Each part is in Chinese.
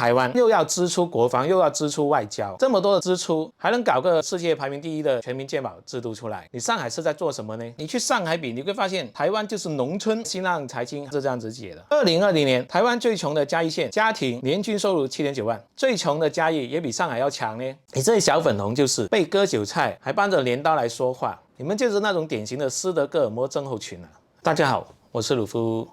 台湾又要支出国防，又要支出外交，这么多的支出，还能搞个世界排名第一的全民健保制度出来？你上海是在做什么呢？你去上海比，你会发现台湾就是农村。新浪财经是这样子解的：2020年，台湾最穷的嘉义县家庭年均收入7.9万，最穷的嘉义也比上海要强呢。你这些小粉红就是被割韭菜，还搬着镰刀来说话，你们就是那种典型的斯德哥尔摩症候群啊！大家好，我是鲁夫，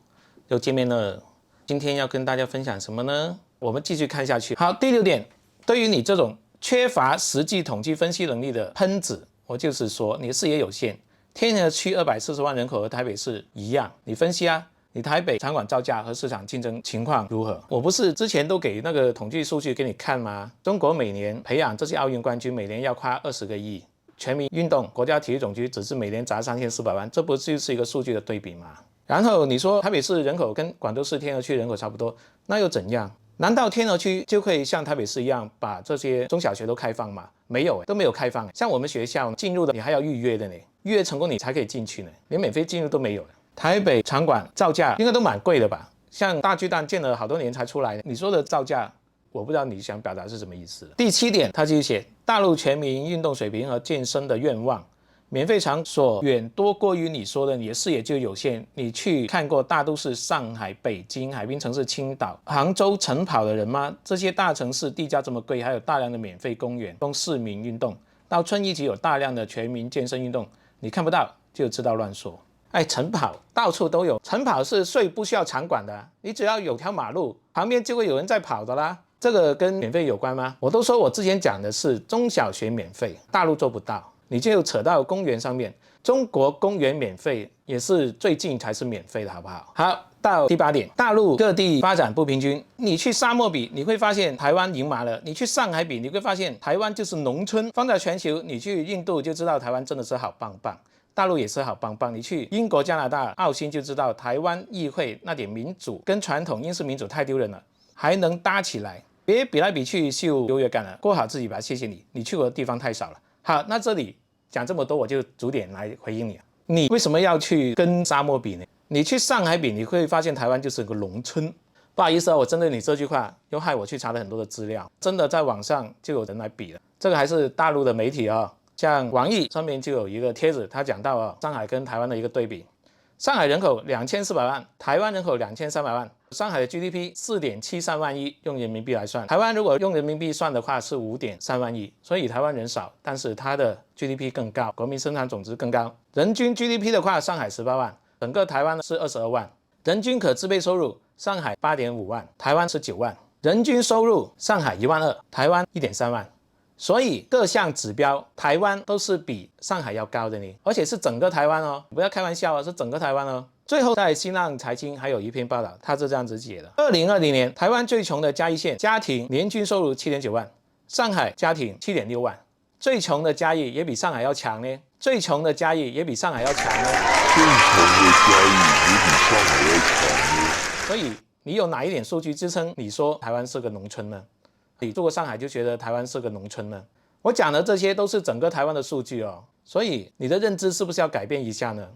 又见面了。今天要跟大家分享什么呢？我们继续看下去。好，第6点，对于你这种缺乏实际统计分析能力的喷子，我就是说你的视野有限。天河区240万人口和台北市一样，你分析啊，你台北场馆造价和市场竞争情况如何？我不是之前都给那个统计数据给你看吗？中国每年培养这些奥运冠军，每年要花20个亿。全民运动，国家体育总局只是每年砸3400万，这不就是一个数据的对比吗？然后你说台北市人口跟广州市天河区人口差不多，那又怎样？难道天河区就可以像台北市一样把这些中小学都开放吗？没有，都没有开放。像我们学校进入的你还要预约的呢，预约成功你才可以进去呢，连免费进入都没有。台北场馆造价应该都蛮贵的吧？像大巨蛋建了好多年才出来，你说的造价，我不知道你想表达是什么意思。第7点，他继续写大陆全民运动水平和健身的愿望。免费场所远多过于你说的，你的视野就有限。你去看过大都市上海、北京、海滨城市青岛、杭州晨跑的人吗？这些大城市地价这么贵，还有大量的免费公园供市民运动。到春一级有大量的全民健身运动，你看不到就知道乱说。哎，晨跑到处都有，晨跑是最不需要场馆的，你只要有条马路旁边就会有人在跑的啦。这个跟免费有关吗？我都说我之前讲的是中小学免费，大陆做不到。你就扯到公园上面，中国公园免费也是最近才是免费的，好不好？好，到第8点，大陆各地发展不平均。你去沙漠比，你会发现台湾赢麻了；你去上海比，你会发现台湾就是农村。放在全球，你去印度就知道台湾真的是好棒棒，大陆也是好棒棒。你去英国、加拿大、澳新就知道台湾议会那点民主跟传统英式民主太丢人了，还能搭起来。别比来比去秀优越感了，过好自己吧，谢谢你。你去过的地方太少了。好，那这里讲这么多，我就逐点来回应你。你为什么要去跟沙漠比呢？你去上海比，你会发现台湾就是个农村。不好意思啊，我针对你这句话，又害我去查了很多的资料，真的在网上就有人来比了。这个还是大陆的媒体啊，像网易上面就有一个帖子，他讲到啊，上海跟台湾的一个对比。上海人口2400万，台湾人口2300万。上海的 GDP 4.73万亿，用人民币来算。台湾如果用人民币算的话是5.3万亿，所以台湾人少，但是它的 GDP 更高，国民生产总值更高。人均 GDP 的话，上海18万，整个台湾是22万。人均可支配收入，上海8.5万，台湾19万。人均收入，上海1万2，台湾1.3万。所以各项指标，台湾都是比上海要高的呢，而且是整个台湾哦，不要开玩笑哦，是整个台湾哦。最后在新浪财经还有一篇报道，他是这样子解的：2020年，台湾最穷的嘉义县家庭年均收入7.9万，上海家庭7.6万，最穷的嘉义也比上海要强呢，最穷的嘉义也比上海要强呢，最穷的嘉义也比上海要强呢。所以你有哪一点数据支撑你说台湾是个农村呢？你住过上海就觉得台湾是个农村呢？我讲的这些都是整个台湾的数据哦，所以你的认知是不是要改变一下呢？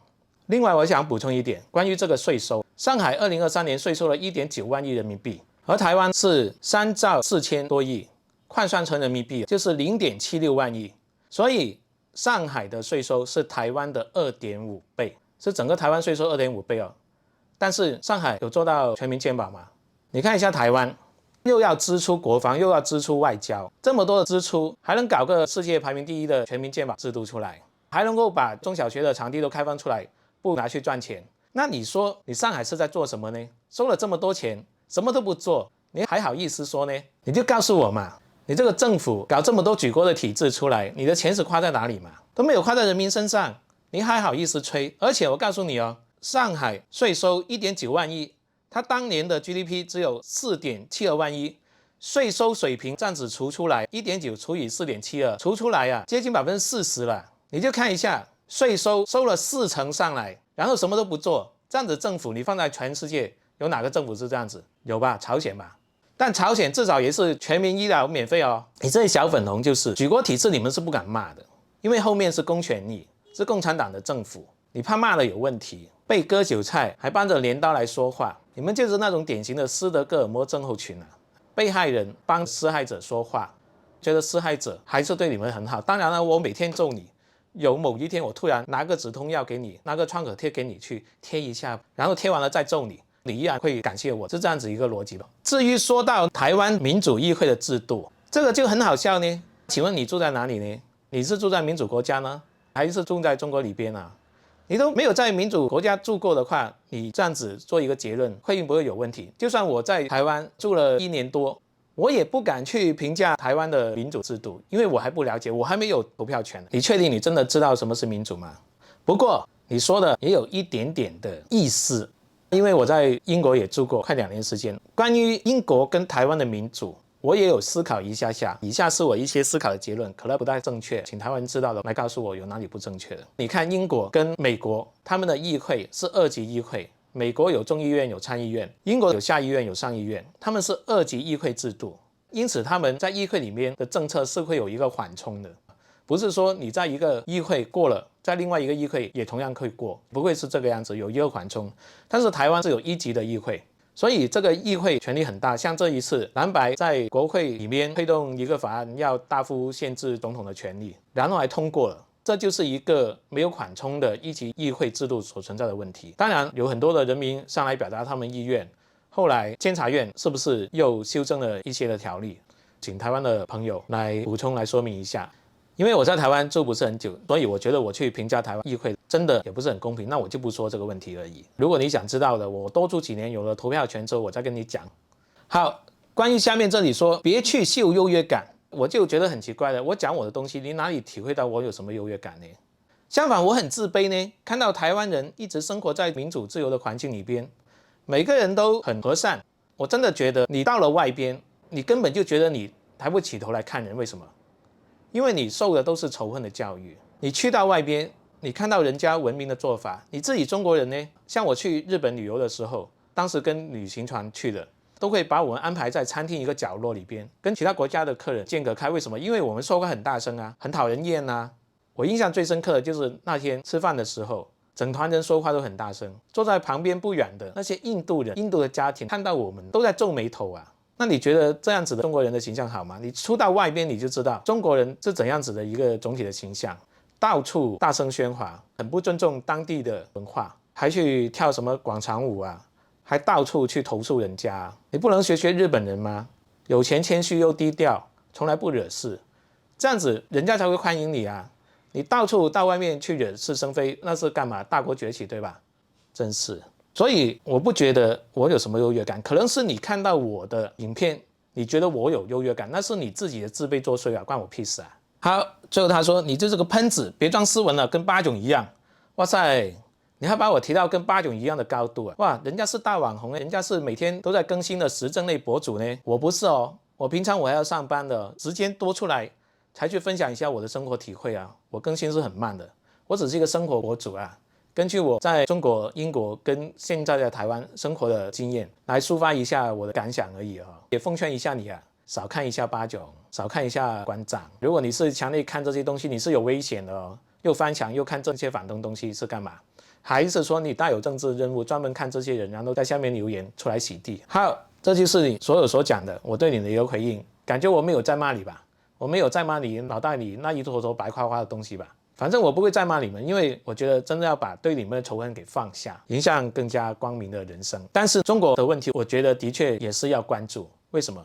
另外我想补充一点，关于这个税收，上海2023年税收了1.9万亿人民币，而台湾是3兆4000多亿，换算成人民币就是0.76万亿，所以上海的税收是台湾的2.5倍，是整个台湾税收2.5倍哦。但是上海有做到全民健保吗？你看一下台湾，又要支出国防，又要支出外交，这么多的支出，还能搞个世界排名第一的全民健保制度出来，还能够把中小学的场地都开放出来，不拿去赚钱。那你说你上海是在做什么呢？收了这么多钱，什么都不做，你还好意思说呢？你就告诉我嘛，你这个政府搞这么多举国的体制出来，你的钱是花在哪里嘛？都没有花在人民身上，你还好意思吹？而且我告诉你哦，上海税收1.9万亿，它当年的 GDP 只有4.72万亿，税收水平这样子除出来 1.9 除以4.72，除出来啊，接近40%了。你就看一下，税收收了40%上来，然后什么都不做，这样子政府你放在全世界有哪个政府是这样子？有吧？朝鲜吧。但朝鲜至少也是全民医疗免费哦。你这些小粉红就是举国体制，你们是不敢骂的，因为后面是公权力，是共产党的政府，你怕骂了有问题，被割韭菜还搬着镰刀来说话，你们就是那种典型的斯德哥尔摩症候群啊。被害人帮施害者说话，觉得施害者还是对你们很好。当然了，我每天揍你，有某一天我突然拿个止痛药给你，拿个创可贴给你去贴一下，然后贴完了再揍你，你依然会感谢我，是这样子一个逻辑吧。至于说到台湾民主议会的制度，这个就很好笑呢。请问你住在哪里呢？你是住在民主国家呢，还是住在中国里边啊？你都没有在民主国家住过的话，你这样子做一个结论，会不会有问题？就算我在台湾住了1年多，我也不敢去评价台湾的民主制度，因为我还不了解，我还没有投票权。你确定你真的知道什么是民主吗？不过你说的也有一点点的意思，因为我在英国也住过快2年时间，关于英国跟台湾的民主，我也有思考一下下，以下是我一些思考的结论，可能不太正确，请台湾人知道的来告诉我有哪里不正确的。你看英国跟美国，他们的议会是2级议会，美国有众议院有参议院，英国有下议院有上议院，他们是2级议会制度，因此他们在议会里面的政策是会有一个缓冲的，不是说你在一个议会过了，在另外一个议会也同样可以过，不会是这个样子，有一个缓冲。但是台湾是有1级的议会，所以这个议会权力很大，像这一次蓝白在国会里面推动一个法案，要大幅限制总统的权力，然后还通过了，这就是一个没有缓冲的1级议会制度所存在的问题。当然有很多的人民上来表达他们意愿，后来监察院是不是又修正了一些的条例，请台湾的朋友来补充来说明一下。因为我在台湾住不是很久，所以我觉得我去评价台湾议会真的也不是很公平，那我就不说这个问题而已。如果你想知道的，我多住几年有了投票权之后我再跟你讲。好，关于下面这里说别去秀优越感，我就觉得很奇怪了，我讲我的东西，你哪里体会到我有什么优越感呢？相反我很自卑呢，看到台湾人一直生活在民主自由的环境里边，每个人都很和善，我真的觉得你到了外边，你根本就觉得你抬不起头来看人。为什么？因为你受的都是仇恨的教育。你去到外边，你看到人家文明的做法，你自己中国人呢，像我去日本旅游的时候，当时跟旅行团去的，都会把我们安排在餐厅一个角落里边，跟其他国家的客人间隔开。为什么？因为我们说话很大声啊，很讨人厌啊。我印象最深刻的就是那天吃饭的时候，整团人说话都很大声，坐在旁边不远的那些印度人、印度的家庭看到我们都在皱眉头啊。那你觉得这样子的中国人的形象好吗？你出到外边你就知道中国人是怎样子的一个总体的形象，到处大声喧哗，很不尊重当地的文化，还去跳什么广场舞啊，还到处去投诉人家。你不能学日本人吗？有钱谦虚又低调，从来不惹事，这样子人家才会欢迎你啊。你到处到外面去惹是生非，那是干嘛？大国崛起，对吧？真是。所以我不觉得我有什么优越感，可能是你看到我的影片，你觉得我有优越感，那是你自己的自卑作祟啊，关我屁事啊。好，最后他说你就是个喷子，别装斯文了，跟八囧一样。哇塞，你还把我提到跟八囧一样的高度啊！哇，人家是大网红，人家是每天都在更新的时政类博主呢，我不是哦，我平常我还要上班的，时间多出来才去分享一下我的生活体会啊，我更新是很慢的，我只是一个生活博主啊。根据我在中国、英国跟现在在台湾生活的经验来抒发一下我的感想而已也奉劝一下你啊，少看一下八囧，少看一下馆长。如果你是强烈看这些东西，你是有危险的又翻墙又看这些反动东西是干嘛？还是说你带有政治任务，专门看这些人，然后在下面留言出来洗地？好，这就是你所有所讲的，我对你的一个回应。感觉我没有在骂你吧？我没有在骂你脑袋里那一坨坨白花花的东西吧？反正我不会再骂你们，因为我觉得真的要把对你们的仇恨给放下，迎向更加光明的人生。但是中国的问题，我觉得的确也是要关注。为什么？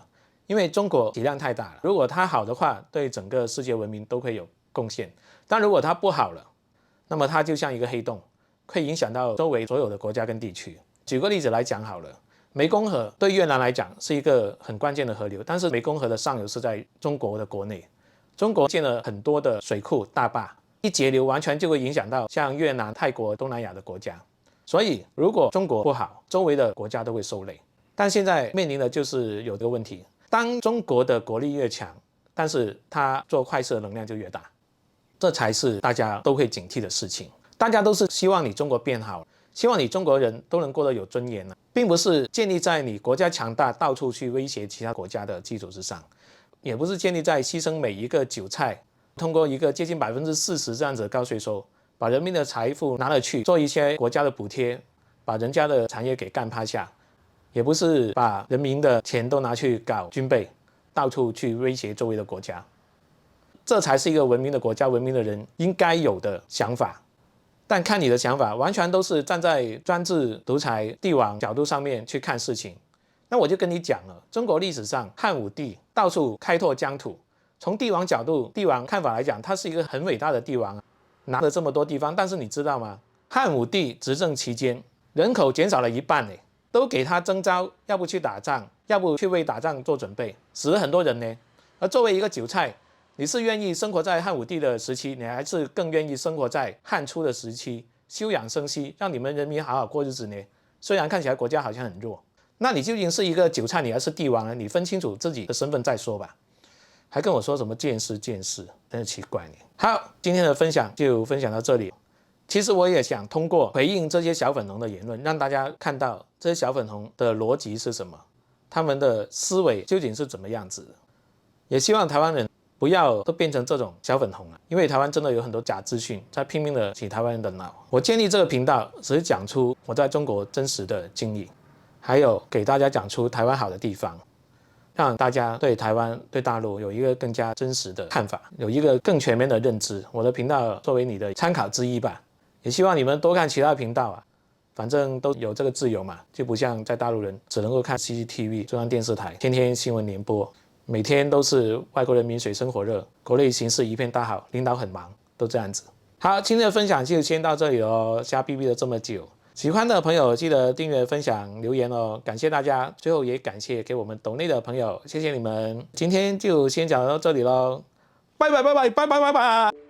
因为中国体量太大了，如果它好的话，对整个世界文明都会有贡献。但如果它不好了，那么它就像一个黑洞，会影响到周围所有的国家跟地区。举个例子来讲好了，湄公河对越南来讲是一个很关键的河流，但是湄公河的上游是在中国的国内，中国建了很多的水库大坝，一截流完全就会影响到像越南、泰国、东南亚的国家。所以如果中国不好，周围的国家都会受累。但现在面临的就是有这个问题，当中国的国力越强，但是它做坏事的能量就越大，这才是大家都会警惕的事情。大家都是希望你中国变好，希望你中国人都能过得有尊严，并不是建立在你国家强大到处去威胁其他国家的基础之上，也不是建立在牺牲每一个韭菜，通过一个接近40%这样子的高税收，把人民的财富拿了去做一些国家的补贴，把人家的产业给干趴下。也不是把人民的钱都拿去搞军备，到处去威胁周围的国家。这才是一个文明的国家、文明的人应该有的想法。但看你的想法，完全都是站在专制、独裁、帝王角度上面去看事情。那我就跟你讲了，中国历史上汉武帝到处开拓疆土，从帝王角度、帝王看法来讲，他是一个很伟大的帝王，拿了这么多地方。但是你知道吗？汉武帝执政期间，人口减少了一半，都给他征召，要不去打仗，要不去为打仗做准备，死了很多人呢。而作为一个韭菜，你是愿意生活在汉武帝的时期，你还是更愿意生活在汉初的时期，休养生息，让你们人民好好过日子呢？虽然看起来国家好像很弱，那你究竟是一个韭菜，你还是帝王呢？你分清楚自己的身份再说吧。还跟我说什么见识，真是奇怪呢。好，今天的分享就分享到这里。其实我也想通过回应这些小粉红的言论，让大家看到这些小粉红的逻辑是什么，他们的思维究竟是怎么样子的。也希望台湾人不要都变成这种小粉红了，因为台湾真的有很多假资讯在拼命的洗台湾人的脑。我建立这个频道只是讲出我在中国真实的经历，还有给大家讲出台湾好的地方，让大家对台湾、对大陆有一个更加真实的看法，有一个更全面的认知。我的频道作为你的参考之一吧，也希望你们多看其他频道啊，反正都有这个自由嘛，就不像在大陆人只能够看 CCTV 中央电视台天天新闻联播，每天都是外国人民水深火热，国内形势一片大好，领导很忙，都这样子。好，今天的分享就先到这里哦，瞎逼逼了这么久，喜欢的朋友记得订阅、分享、留言哦，感谢大家。最后也感谢给我们抖内的朋友，谢谢你们。今天就先讲到这里咯，拜拜拜拜拜拜拜拜。